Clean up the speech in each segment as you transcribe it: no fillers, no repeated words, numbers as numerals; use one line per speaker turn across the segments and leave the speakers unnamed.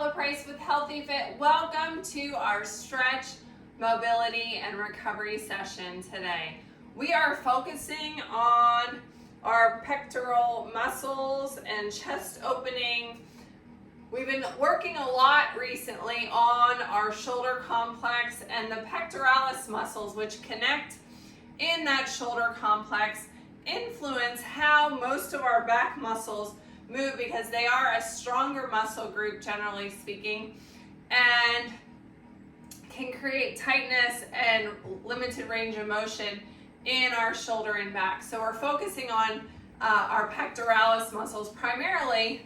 Paula Price with Healthy Fit. Welcome to our stretch, mobility, and recovery session today. We are focusing on our pectoral muscles and chest opening. We've been working a lot recently on our shoulder complex and the pectoralis muscles, which connect in that shoulder complex, influence how most of our back muscles move because they are a stronger muscle group, generally speaking, and can create tightness and limited range of motion in our shoulder and back. So we're focusing on our pectoralis muscles, primarily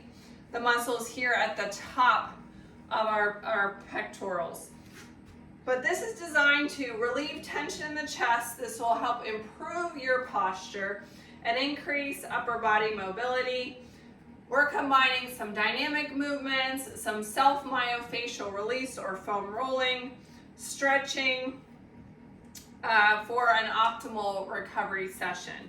the muscles here at the top of our pectorals. But this is designed to relieve tension in the chest. This will help improve your posture and increase upper body mobility. We're combining some dynamic movements, some self-myofascial release or foam rolling, stretching for an optimal recovery session.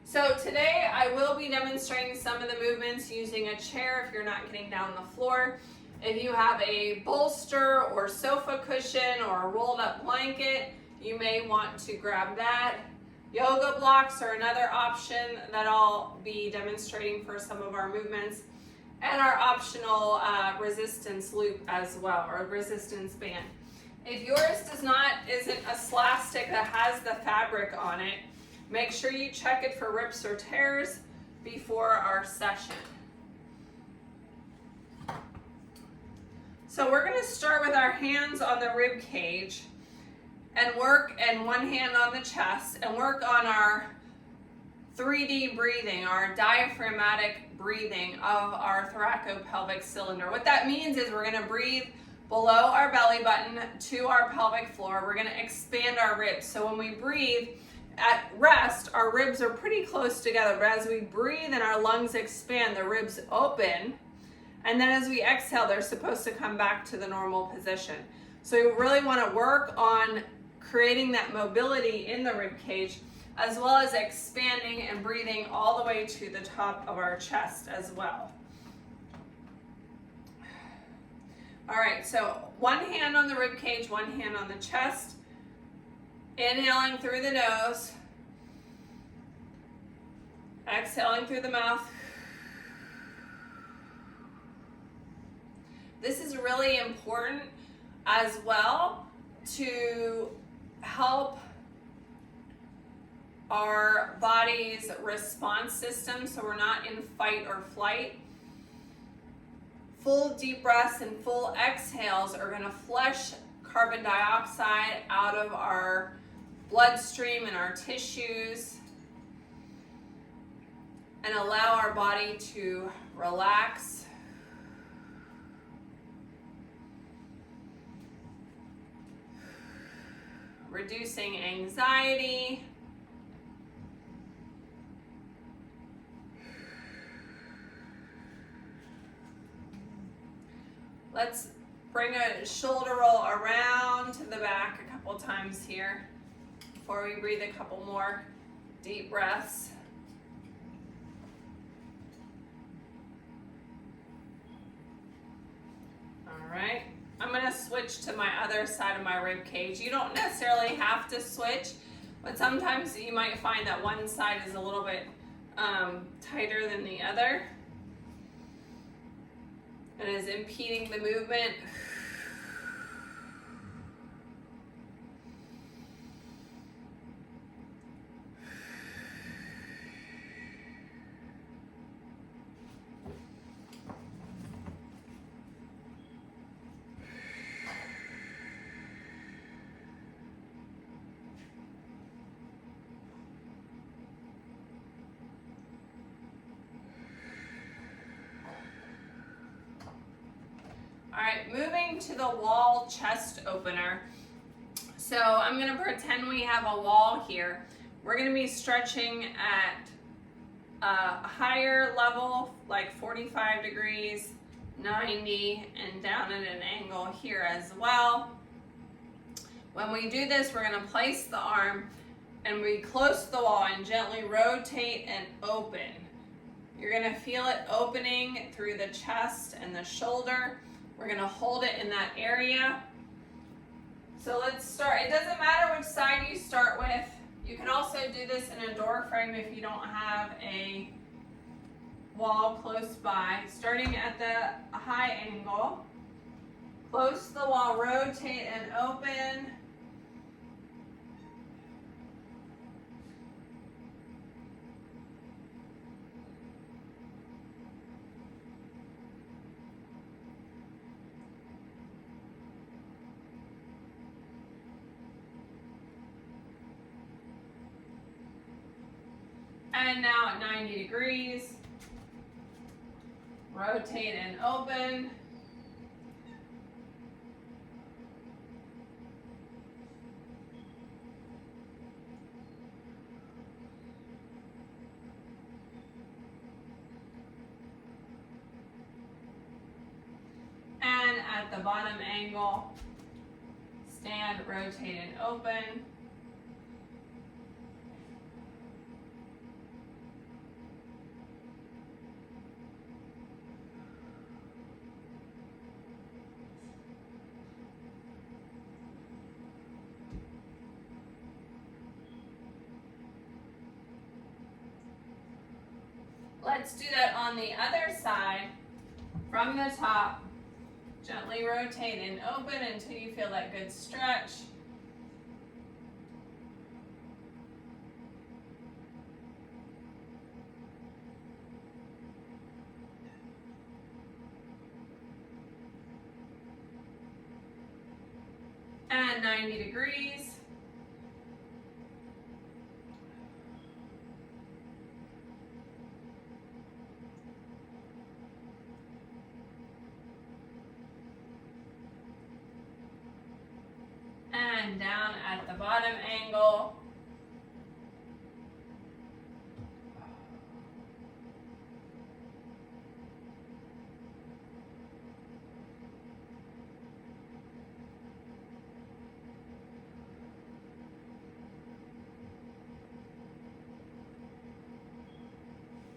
So today I will be demonstrating some of the movements using a chair if you're not getting down the floor. If you have a bolster or sofa cushion or a rolled up blanket, you may want to grab that. Yoga blocks are another option that I'll be demonstrating for some of our movements, and our optional resistance loop as well, or resistance band. If yours isn't a Slastic that has the fabric on it, make sure you check it for rips or tears before our session. So we're going to start with our hands on the rib cage and one hand on the chest and work on our 3D breathing, our diaphragmatic breathing of our thoracopelvic cylinder. What that means is we're going to breathe below our belly button to our pelvic floor. We're going to expand our ribs. So when we breathe at rest, our ribs are pretty close together, but as we breathe and our lungs expand, the ribs open. And then as we exhale, they're supposed to come back to the normal position. So we really want to work on creating that mobility in the rib cage, as well as expanding and breathing all the way to the top of our chest as well. All right, so one hand on the rib cage, one hand on the chest. Inhaling through the nose. Exhaling through the mouth. This is really important as well to help our body's response system so we're not in fight or flight. Full deep breaths and full exhales are going to flush carbon dioxide out of our bloodstream and our tissues and allow our body to relax. Reducing anxiety. Let's bring a shoulder roll around to the back a couple times here before we breathe a couple more deep breaths. All right. I'm going to switch to my other side of my rib cage. You don't necessarily have to switch, but sometimes you might find that one side is a little bit tighter than the other and is impeding the movement. All right, moving to the wall chest opener. So I'm going to pretend we have a wall here. We're going to be stretching at a higher level, like 45 degrees, 90, and down at an angle here as well. When we do this, we're going to place the arm and we close the wall and gently rotate and open. You're going to feel it opening through the chest and the shoulder. We're gonna hold it in that area. So let's start. It doesn't matter which side you start with. You can also do this in a door frame if you don't have a wall close by. Starting at the high angle, close to the wall, rotate and open. And now at 90 degrees, rotate and open. And at the bottom angle, stand, rotate and open. Let's do that on the other side. From the top, gently rotate and open until you feel that good stretch. And 90 degrees. And down at the bottom angle.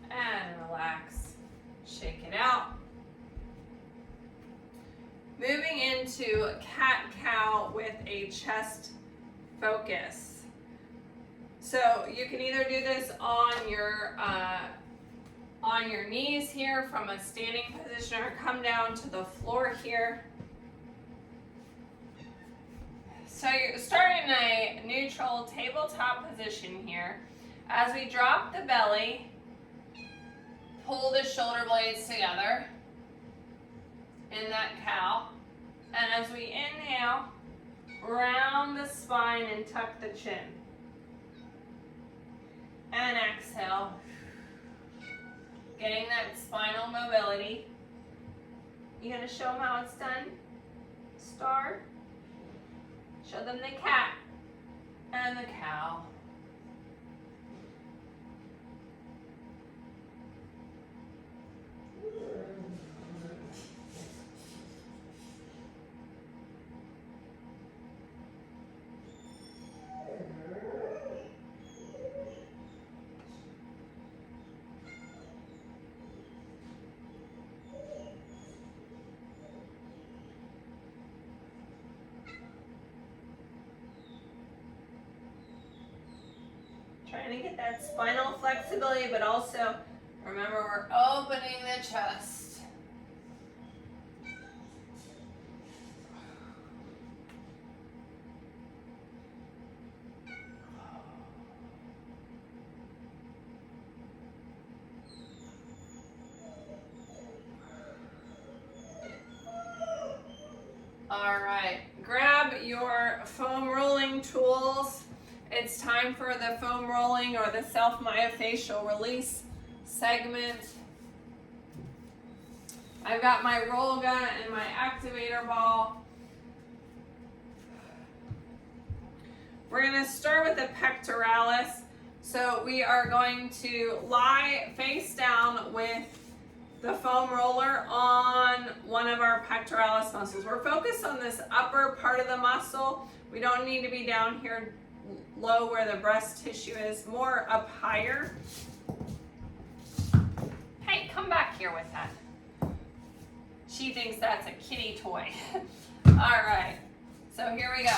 And relax, shake it out. Moving into cat-cow with a chest focus. So you can either do this on your knees here from a standing position, or come down to the floor here. So you're starting in a neutral tabletop position here. As we drop the belly, pull the shoulder blades together in that cow. And as we inhale, round the spine and tuck the chin. And exhale, getting that spinal mobility. You gonna show them how it's done? Star. Show them the cat and the cow. Trying to get that spinal flexibility, but also remember we're opening the chest. All right, grab your foam rolling tools. It's time for the foam rolling or the self-myofascial release segment. I've got my roll gun and my activator ball. We're going to start with the pectoralis. So we are going to lie face down with the foam roller on one of our pectoralis muscles. We're focused on this upper part of the muscle. We don't need to be down here low where the breast tissue is, more up higher. Hey, come back here with that. She thinks that's a kitty toy. All right, so here we go.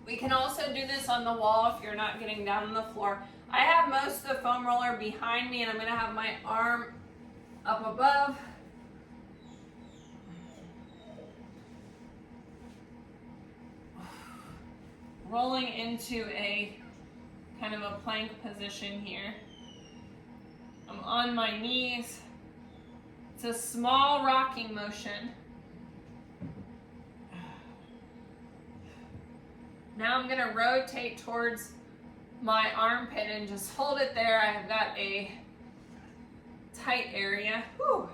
We can also do this on the wall if you're not getting down on the floor. I have most of the foam roller behind me, and I'm going to have my arm up above. Rolling into a kind of a plank position here. I'm on my knees. It's a small rocking motion. Now I'm going to rotate towards my armpit and just hold it there. I have got a tight area. Whew.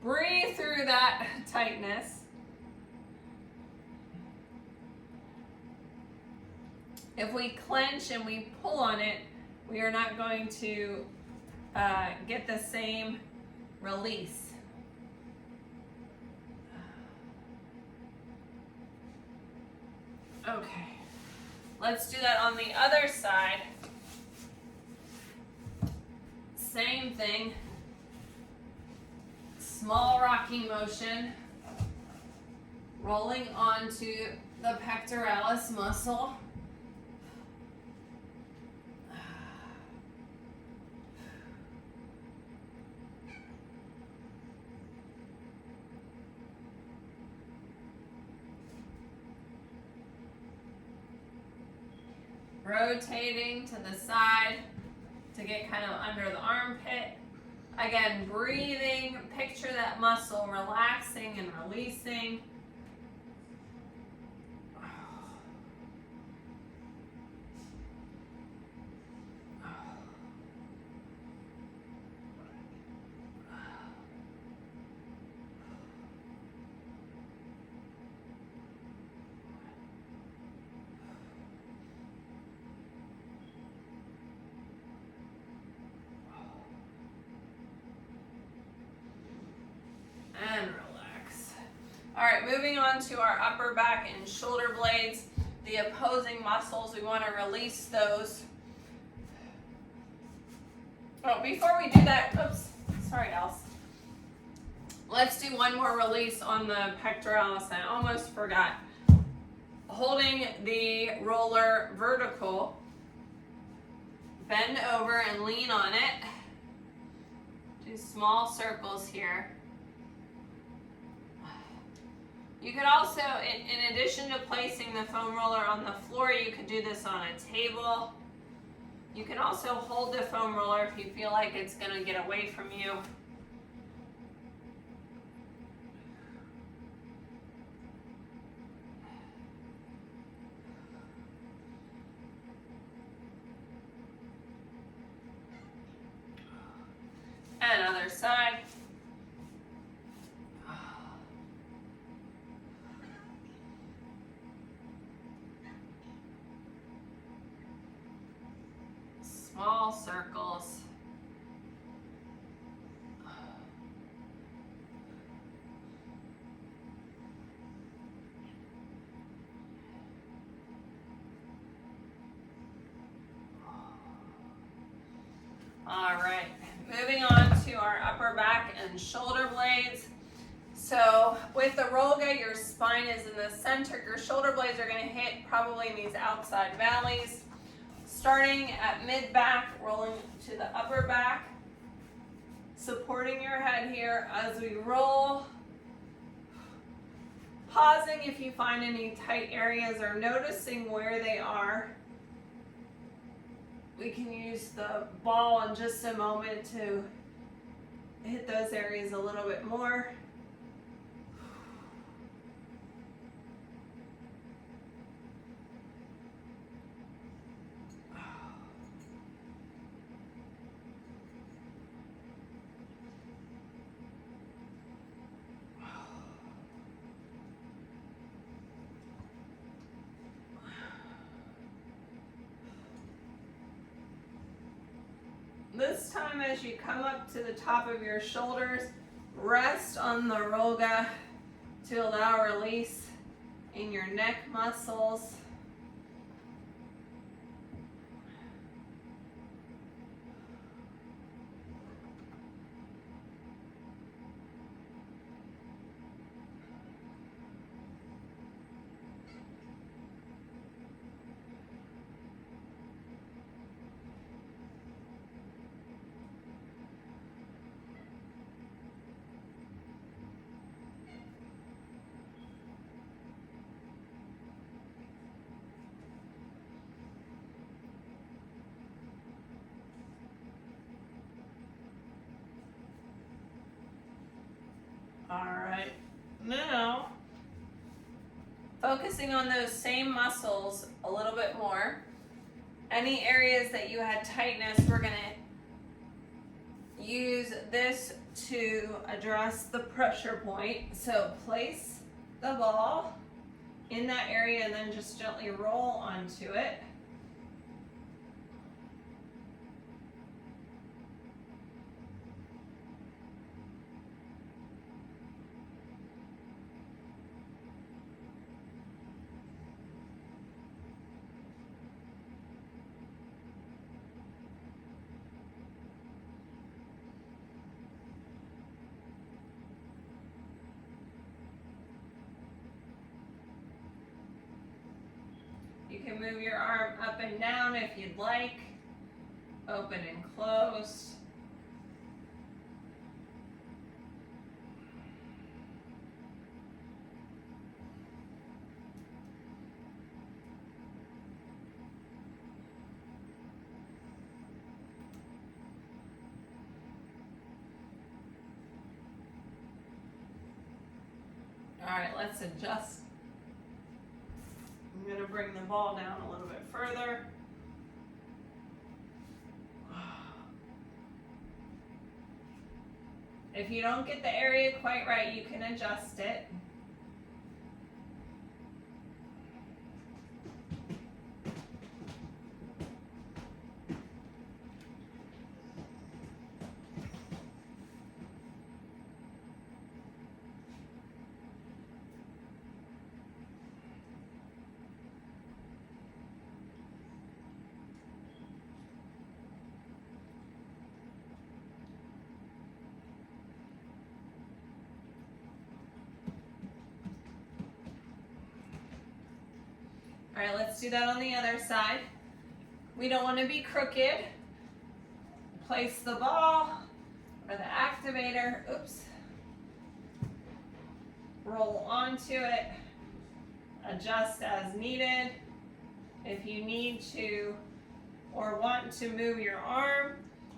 Breathe through that tightness. If we clench and we pull on it, we are not going to get the same release. Okay, let's do that on the other side. Same thing. Small rocking motion. Rolling onto the pectoralis muscle. Rotating to the side to get kind of under the armpit. Again, breathing, picture that muscle relaxing and releasing. And relax. All right, moving on to our upper back and shoulder blades, the opposing muscles, we want to release those. Oh, before we do that, oops, sorry, Alice. Let's do one more release on the pectoralis. I almost forgot. Holding the roller vertical, bend over and lean on it. Do small circles here. You could also, in addition to placing the foam roller on the floor, you could do this on a table. You can also hold the foam roller if you feel like it's going to get away from you. And other side. Small circles. All right, moving on to our upper back and shoulder blades. So with the Rolga, your spine is in the center. Your shoulder blades are going to hit probably in these outside valleys. Starting at mid-back, rolling to the upper back, supporting your head here as we roll. Pausing if you find any tight areas or noticing where they are. We can use the ball in just a moment to hit those areas a little bit more. This time, as you come up to the top of your shoulders, rest on the Rolga to allow release in your neck muscles. All right, now focusing on those same muscles a little bit more. Any areas that you had tightness, we're gonna use this to address the pressure point. So place the ball in that area and then just gently roll onto it. You can move your arm up and down if you'd like, open and close. All right, let's adjust. I'm going to bring the ball down a little bit further. If you don't get the area quite right, you can adjust it. All right, let's do that on the other side. We don't want to be crooked. Place the ball or the activator, oops. Roll onto it, adjust as needed. If you need to or want to move your arm,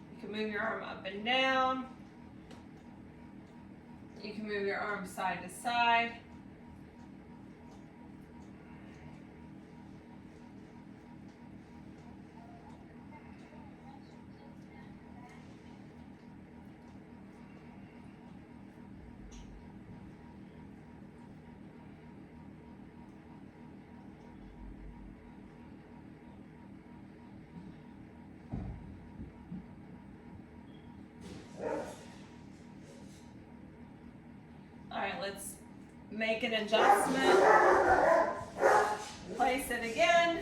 you can move your arm up and down. You can move your arm side to side. All right, let's make an adjustment. Place it again.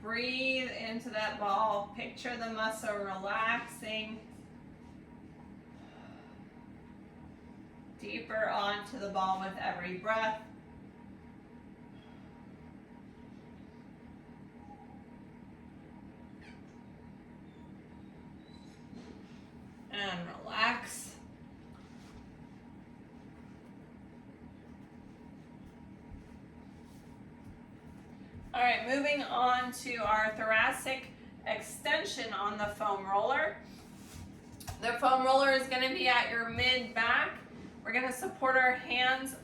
Breathe into that ball. Picture the muscle relaxing. Deeper onto the ball with every breath. And relax. All right, moving on to our thoracic extension on the foam roller. The foam roller is going to be at your mid-back. We're going to support our hands,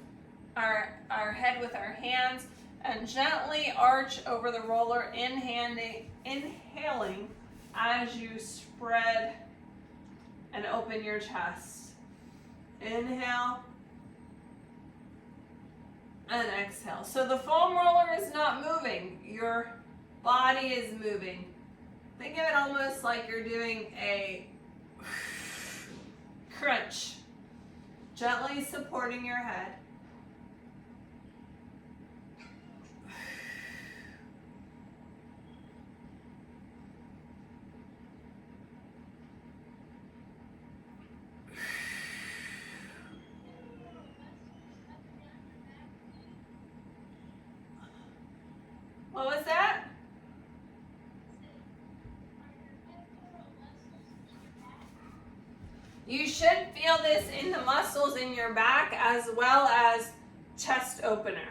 our head with our hands, and gently arch over the roller, inhaling as you spread and open your chest. Inhale and exhale. So the foam roller is not moving. Your body is moving. Think of it almost like you're doing a crunch. Gently supporting your head. What was that? You should feel this in the muscles in your back as well as chest opener.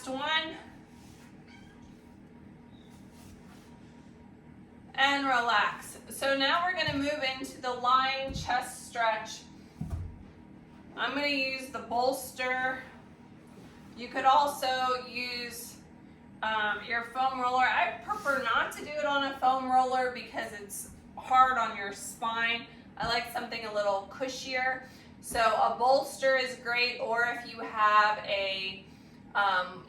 last one. And relax. So now we're going to move into the lying chest stretch. I'm going to use the bolster. You could also use your foam roller. I prefer not to do it on a foam roller because it's hard on your spine. I like something a little cushier. So a bolster is great, or if you have a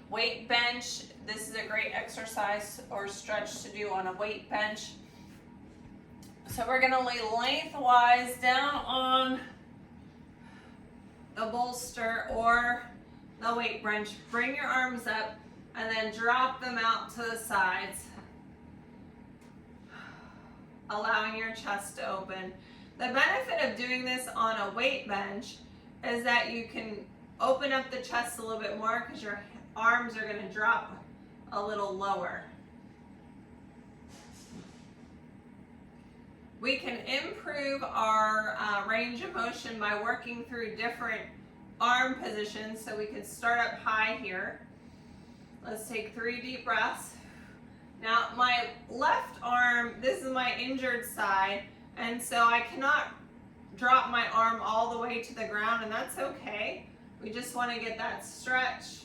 weight bench, this is a great exercise or stretch to do on a weight bench. So we're going to lay lengthwise down on the bolster or the weight bench. Bring your arms up and then drop them out to the sides, allowing your chest to open. The benefit of doing this on a weight bench is that you can open up the chest a little bit more because your arms are going to drop a little lower. We can improve our range of motion by working through different arm positions. So we can start up high here. Let's take 3 deep breaths. Now my left arm, this is my injured side, and so I cannot drop my arm all the way to the ground, and that's okay. We just want to get that stretch.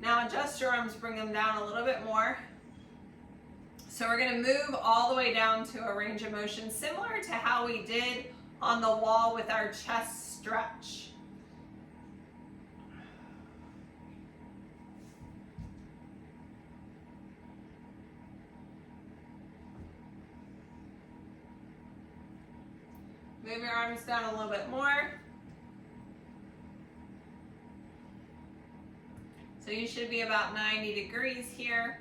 Now adjust your arms, bring them down a little bit more. So we're going to move all the way down to a range of motion, similar to how we did on the wall with our chest stretch. Move your arms down a little bit more. So you should be about 90 degrees here.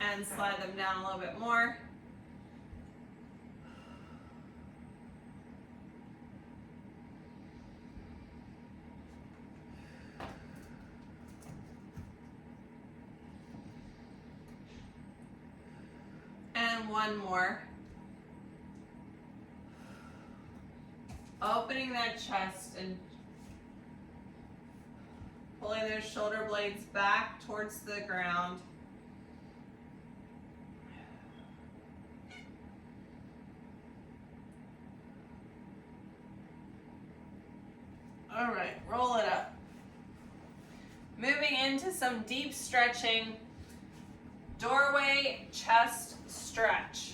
And slide them down a little bit more. And one more. Opening that chest and pulling those shoulder blades back towards the ground. All right, roll it up. Moving into some deep stretching, doorway chest stretch.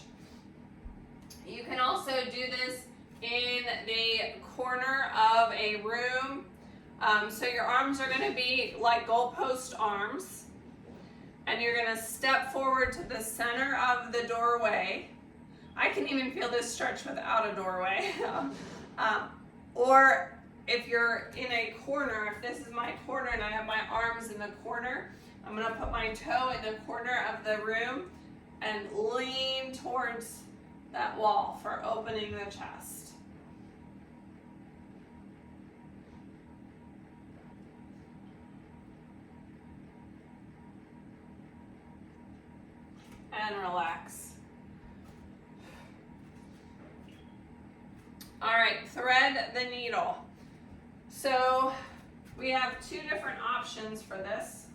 You can also do this in the corner of a room. So your arms are going to be like goalpost arms, and you're going to step forward to the center of the doorway. I can even feel this stretch without a doorway. Or if you're in a corner, if this is my corner and I have my arms in the corner, I'm going to put my toe in the corner of the room and lean towards that wall for opening the chest. And relax. All right, thread the needle. So we have 2 different options for this.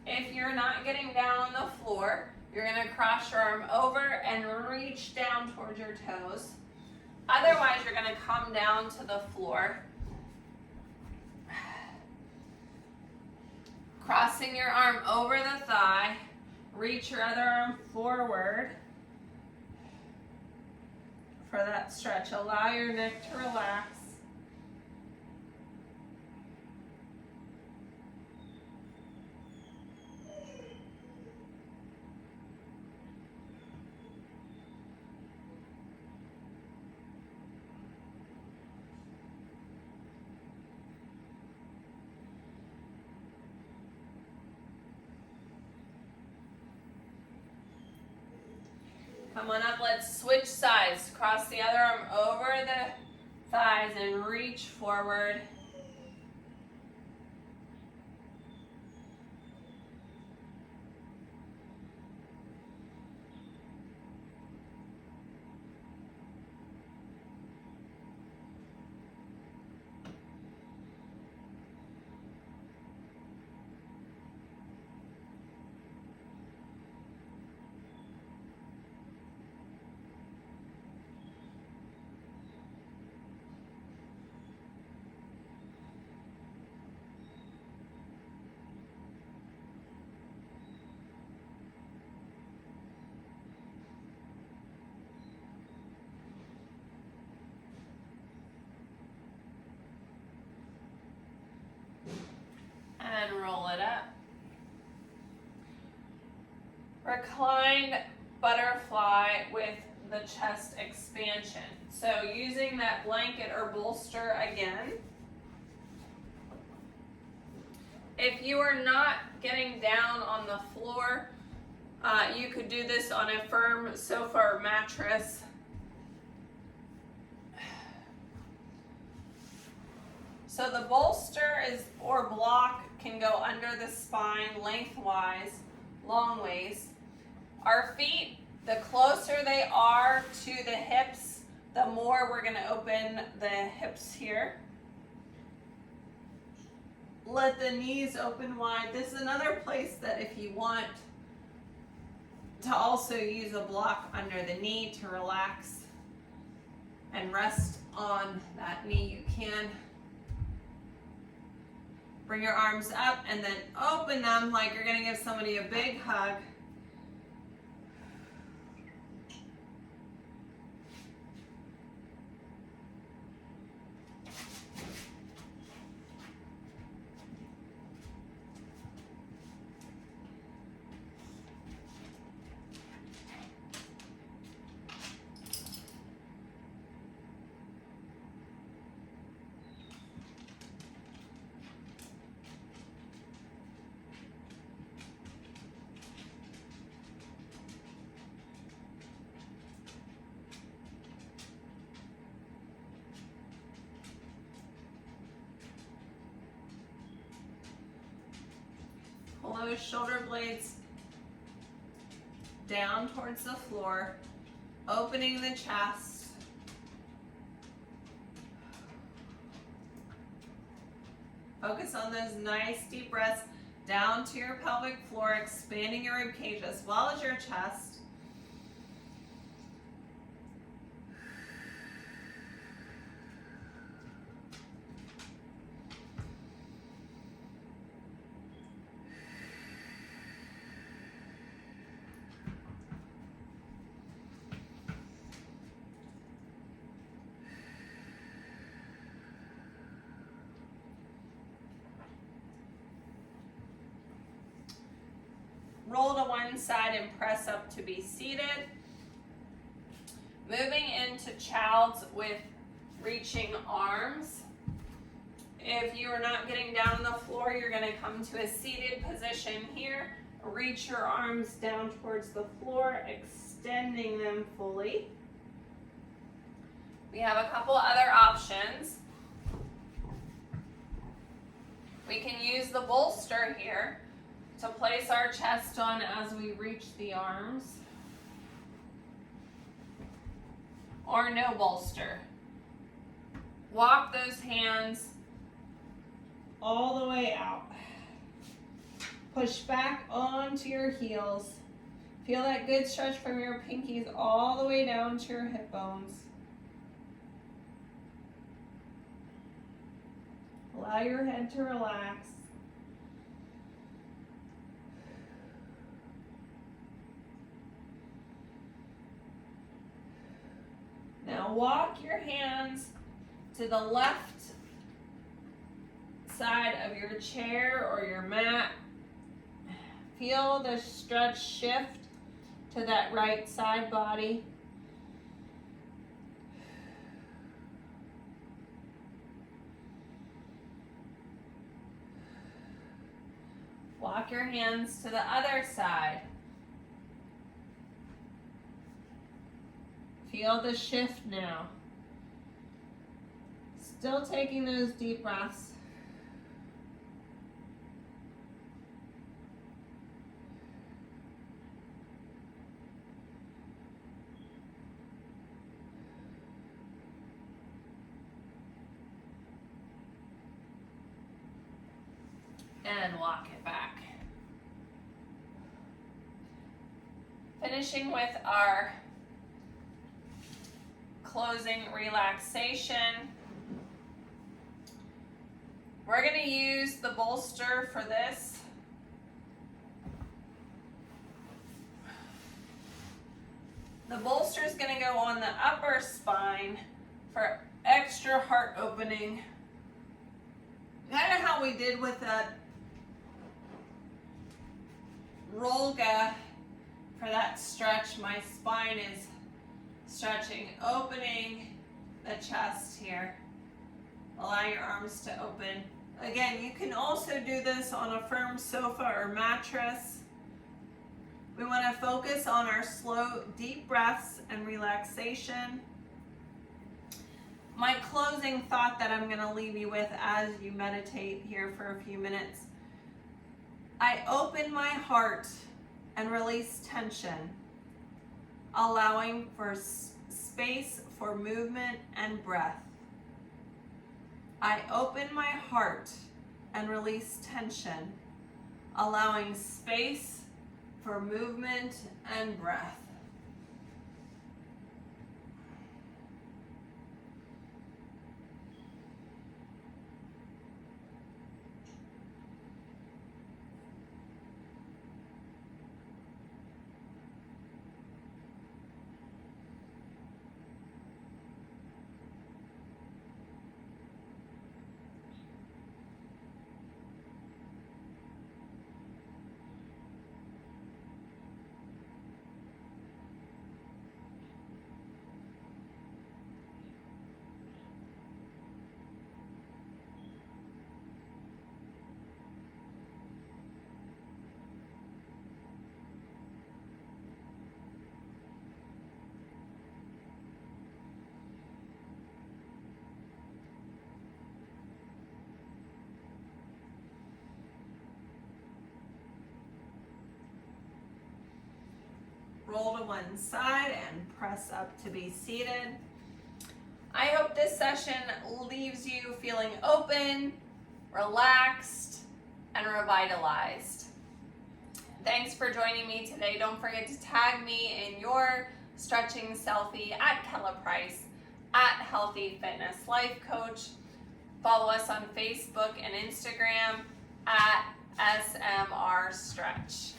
If you're not getting down on the floor, you're going to cross your arm over and reach down towards your toes. Otherwise, you're going to come down to the floor. Crossing your arm over the thigh, reach your other arm forward for that stretch. Allow your neck to relax. Come on up, let's switch sides. Cross the other arm over the thighs and reach forward. it up. Reclined butterfly with the chest expansion. So using that blanket or bolster again. If you are not getting down on the floor, you could do this on a firm sofa or mattress. So the bolster or block can go under the spine lengthwise, long ways. Our feet, the closer they are to the hips, the more we're going to open the hips here. Let the knees open wide. This is another place that if you want to also use a block under the knee to relax and rest on that knee, you can. Bring your arms up and then open them like you're going to give somebody a big hug. Pull those shoulder blades down towards the floor, opening the chest. Focus on those nice deep breaths down to your pelvic floor, expanding your rib cage as well as your chest. Roll to one side and press up to be seated. Moving into child's with reaching arms. If you are not getting down on the floor, you're going to come to a seated position here. Reach your arms down towards the floor, extending them fully. We have a couple other options. We can use the bolster here to place our chest on as we reach the arms, or no bolster. Walk those hands all the way out. Push back onto your heels. Feel that good stretch from your pinkies all the way down to your hip bones. Allow your head to relax. Now walk your hands to the left side of your chair or your mat. Feel the stretch shift to that right side body. Walk your hands to the other side. Feel the shift now. Still taking those deep breaths. And walk it back. Finishing with our closing relaxation. We're going to use the bolster for this. The bolster is going to go on the upper spine for extra heart opening. Kind of how we did with that Rolga for that stretch. My spine is stretching, opening the chest here. Allow your arms to open. Again, you can also do this on a firm sofa or mattress. We want to focus on our slow, deep breaths and relaxation. My closing thought that I'm going to leave you with as you meditate here for a few minutes. I open my heart and release tension, allowing for space for movement and breath. I open my heart and release tension, allowing space for movement and breath. Roll to one side and press up to be seated. I hope this session leaves you feeling open, relaxed, and revitalized. Thanks for joining me today. Don't forget to tag me in your stretching selfie at Kella Price, at Healthy Fitness Life Coach. Follow us on Facebook and Instagram at SMR Stretch.